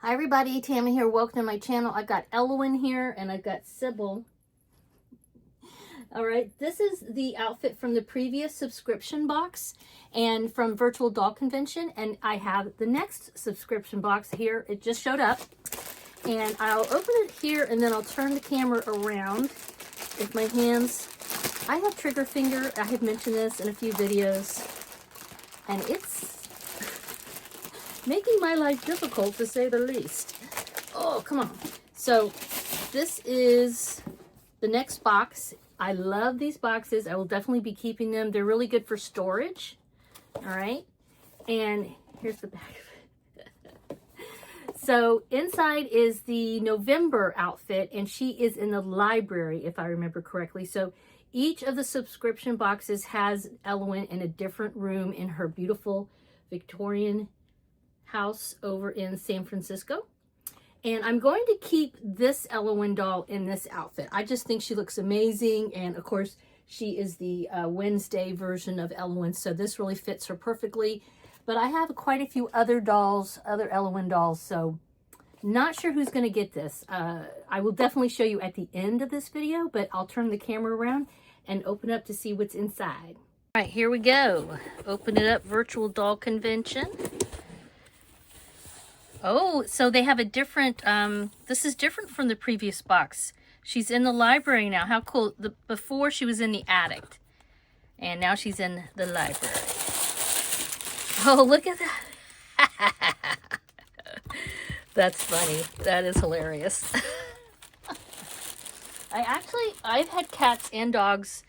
Hi everybody, Tammy here. Welcome to my channel. I've got Ellowyne here and I've got Sybil. All right, this is the outfit from the previous subscription box and from Virtual Doll Convention, and I have the next subscription box here. It just showed up, and I'll open it here and then I'll turn the camera around with my hands. I have trigger finger. I have mentioned this in a few videos, and it's making my life difficult, to say the least. Oh, come on. So this is the next box. I love these boxes. I will definitely be keeping them. They're really good for storage. All right. And here's the back of it. So inside is the November outfit, and she is in the library, if I remember correctly. So each of the subscription boxes has Ellowyne in a different room in her beautiful Victorian house over in San Francisco. And I'm going to keep this Ellowyne doll in this outfit. I just think she looks amazing, and of course she is the Wednesday version of Ellowyne, so this really fits her perfectly. But I have quite a few other dolls, other Ellowyne dolls, so not sure who's going to get this. I will definitely show you at the end of this video, but I'll turn the camera around and open up to see what's inside. All right, here we go. Open it up, Virtual Doll Convention. Oh, so they have a different, this is different from the previous box. She's in the library now. How cool. Before she was in the attic, and now she's in the library. Oh, look at that. That's funny. That is hilarious. I've had cats and dogs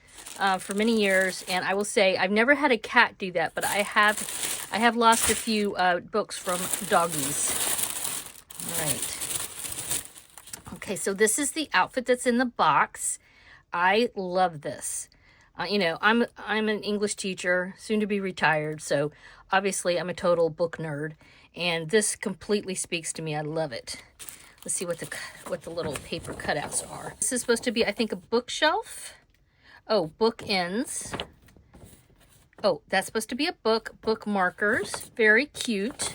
for many years, and I will say I've never had a cat do that, but I have lost a few books from doggies. All right. Okay, so this is the outfit that's in the box. I love this. You know, I'm an English teacher, soon to be retired, so obviously I'm a total book nerd, and this completely speaks to me. I love it. Let's see what the little paper cutouts are. This is supposed to be, I think, a bookshelf. Oh, bookends. Oh, that's supposed to be a book markers. Very cute.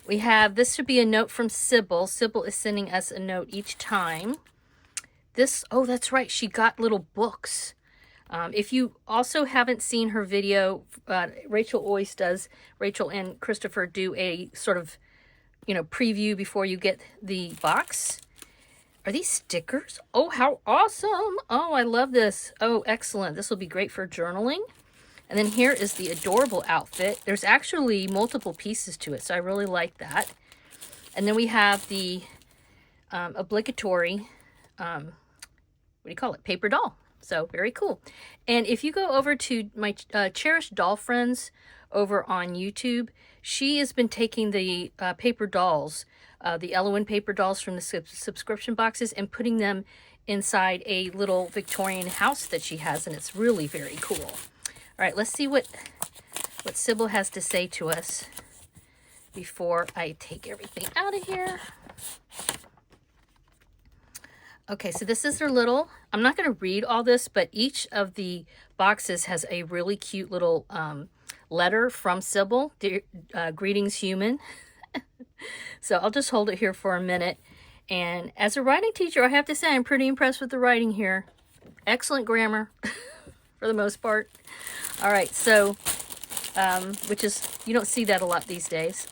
We have, this should be a note from Sybil. Sybil is sending us a note each time. This, oh, that's right. She got little books. If you also haven't seen her video, Rachel always does, Rachel and Christopher do a sort of, you know, preview before you get the box. Are these stickers? Oh, how awesome. Oh, I love this. Oh, excellent. This will be great for journaling. And then here is the adorable outfit. There's actually multiple pieces to it, so I really like that. And then we have the obligatory, what do you call it, paper doll. So very cool. And if you go over to my Cherished Doll Friends over on YouTube, she has been taking the paper dolls, the Ellowyne paper dolls from the subscription boxes, and putting them inside a little Victorian house that she has, and it's really very cool. All right, let's see what Sybil has to say to us before I take everything out of here. Okay, so this is her little, I'm not going to read all this, but each of the boxes has a really cute little letter from Sybil. Dear, greetings, human. So I'll just hold it here for a minute. And as a writing teacher, I have to say I'm pretty impressed with the writing here. Excellent grammar for the most part. All right, so, which is, you don't see that a lot these days.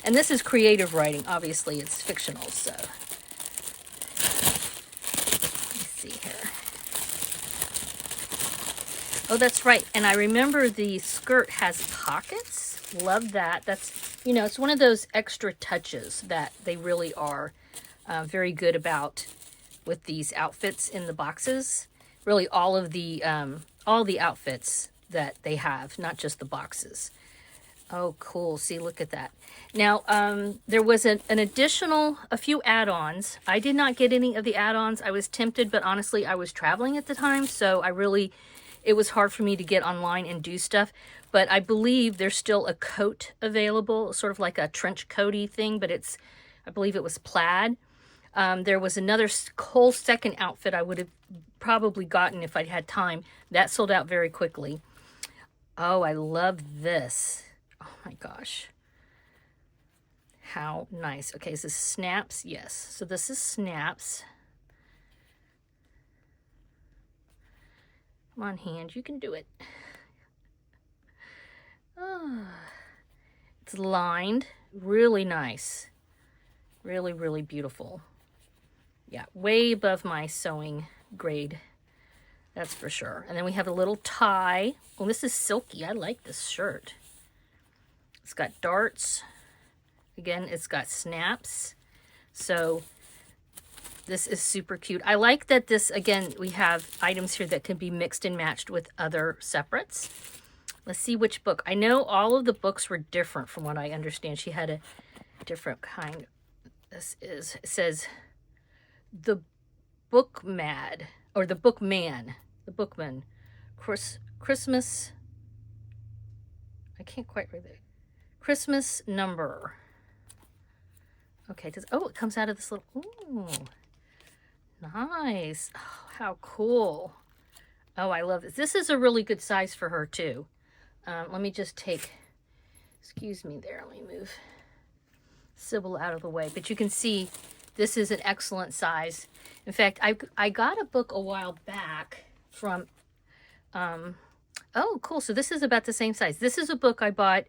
And this is creative writing. Obviously, it's fictional, so. Let's see here. Oh, that's right. And I remember the skirt has pockets. Love that. That's, you know, it's one of those extra touches that they really are very good about with these outfits in the boxes. Really, all the outfits that they have, not just the boxes. Oh, cool. See, look at that. Now, there was an additional, a few add-ons. I did not get any of the add-ons. I was tempted, but honestly, I was traveling at the time, so it was hard for me to get online and do stuff. But I believe there's still a coat available, sort of like a trench coaty thing, but I believe it was plaid. There was another whole second outfit I would have probably gotten if I'd had time. That sold out very quickly. Oh, I love this. Oh my gosh. How nice. Okay, is this snaps? Yes. So this is snaps. Come on, hand. You can do it. Oh, it's lined. Really nice. Really, really beautiful. Yeah, way above my sewing grade. That's for sure. And then we have a little tie. Oh, this is silky. I like this shirt. It's got darts. Again, it's got snaps. So this is super cute. I like that this, again, we have items here that can be mixed and matched with other separates. Let's see which book. I know all of the books were different from what I understand. She had a different kind. This is, it says, The Book Mad, or The Bookman. The Bookman. Christmas, I can't quite read it. Christmas number. Okay, oh, it comes out of this little, ooh, nice. Oh, how cool. Oh, I love this. This is a really good size for her too. Let me just take, excuse me there, let me move Sybil out of the way. But you can see this is an excellent size. In fact, I got a book a while back from, oh, cool. So this is about the same size. This is a book I bought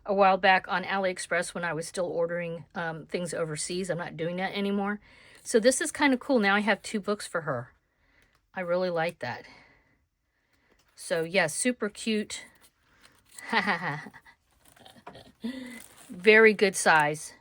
a while back on AliExpress when I was still ordering things overseas. I'm not doing that anymore. So this is kind of cool. Now I have 2 books for her. I really like that. So yeah, super cute. Very good size.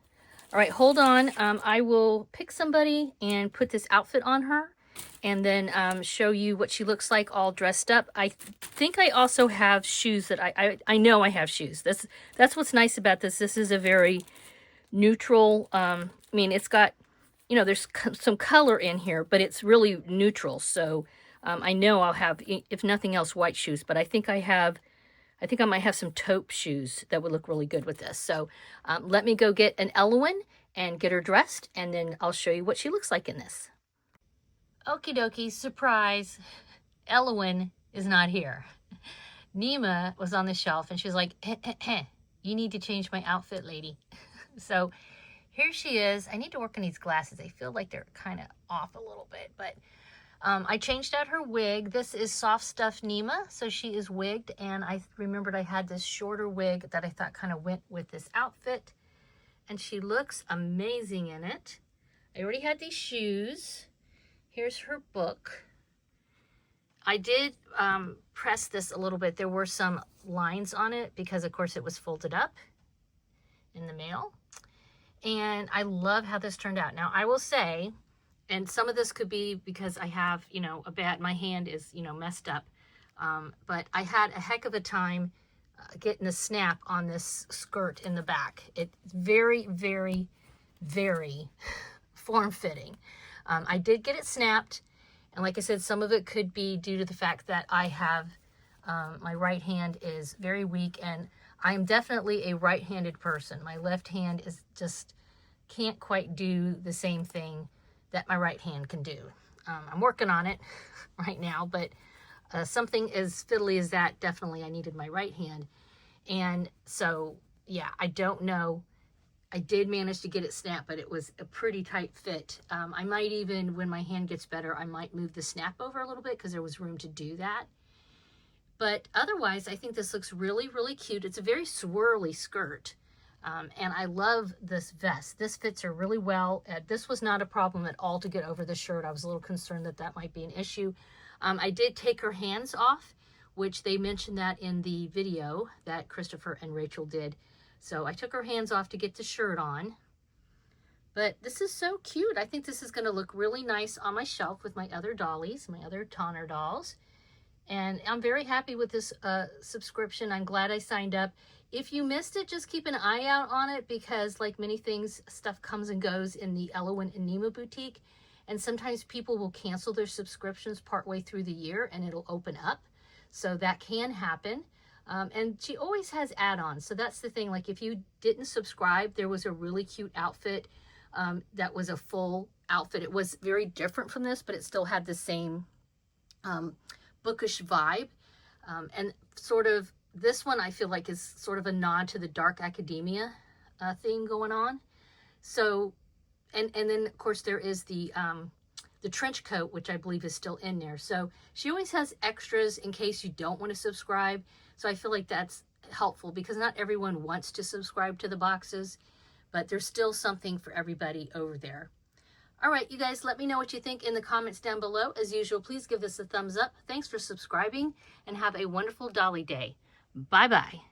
All right, hold on. I will pick somebody and put this outfit on her and then show you what she looks like all dressed up. I think I also have shoes that I know I have shoes. That's what's nice about this. This is a very neutral, I mean, it's got, you know, there's some color in here, but it's really neutral. So I know I'll have, if nothing else, white shoes, but I think I might have some taupe shoes that would look really good with this. So let me go get an Ellowyne and get her dressed, and then I'll show you what she looks like in this. Okie dokie, surprise. Ellowyne is not here. Nima was on the shelf, and she was like, you need to change my outfit, lady. So here she is. I need to work on these glasses. I feel like they're kind of off a little bit, but I changed out her wig. This is Soft Stuff Nima, so she is wigged, and I remembered I had this shorter wig that I thought kind of went with this outfit, and she looks amazing in it. I already had these shoes. Here's her book. I did press this a little bit. There were some lines on it because, of course, it was folded up in the mail, and I love how this turned out. Now, I will say, and some of this could be because I have, you know, my hand is, you know, messed up. But I had a heck of a time getting the snap on this skirt in the back. It's very, very, very form-fitting. I did get it snapped. And like I said, some of it could be due to the fact that I have, my right hand is very weak. And I'm definitely a right-handed person. My left hand is just can't quite do the same thing that my right hand can do. I'm working on it right now, but something as fiddly as that, definitely I needed my right hand. And so, yeah, I don't know. I did manage to get it snapped, but it was a pretty tight fit. I might even, when my hand gets better, I might move the snap over a little bit because there was room to do that. But otherwise, I think this looks really, really cute. It's a very swirly skirt. And I love this vest. This fits her really well. This was not a problem at all to get over the shirt. I was a little concerned that that might be an issue. I did take her hands off, which they mentioned that in the video that Christopher and Rachel did. So I took her hands off to get the shirt on. But this is so cute. I think this is going to look really nice on my shelf with my other dollies, my other Tonner dolls. And I'm very happy with this subscription. I'm glad I signed up. If you missed it, just keep an eye out on it because, like many things, stuff comes and goes in the Ellowyne and Nima boutique. And sometimes people will cancel their subscriptions partway through the year and it'll open up. So that can happen. And she always has add-ons. So that's the thing. Like if you didn't subscribe, there was a really cute outfit that was a full outfit. It was very different from this, but it still had the same bookish vibe. And sort of this one I feel like is sort of a nod to the dark academia theme going on. So, and then of course there is the trench coat, which I believe is still in there. So she always has extras in case you don't want to subscribe. So I feel like that's helpful because not everyone wants to subscribe to the boxes, but there's still something for everybody over there. All right, you guys, let me know what you think in the comments down below. As usual, please give this a thumbs up. Thanks for subscribing and have a wonderful Dolly Day. Bye-bye.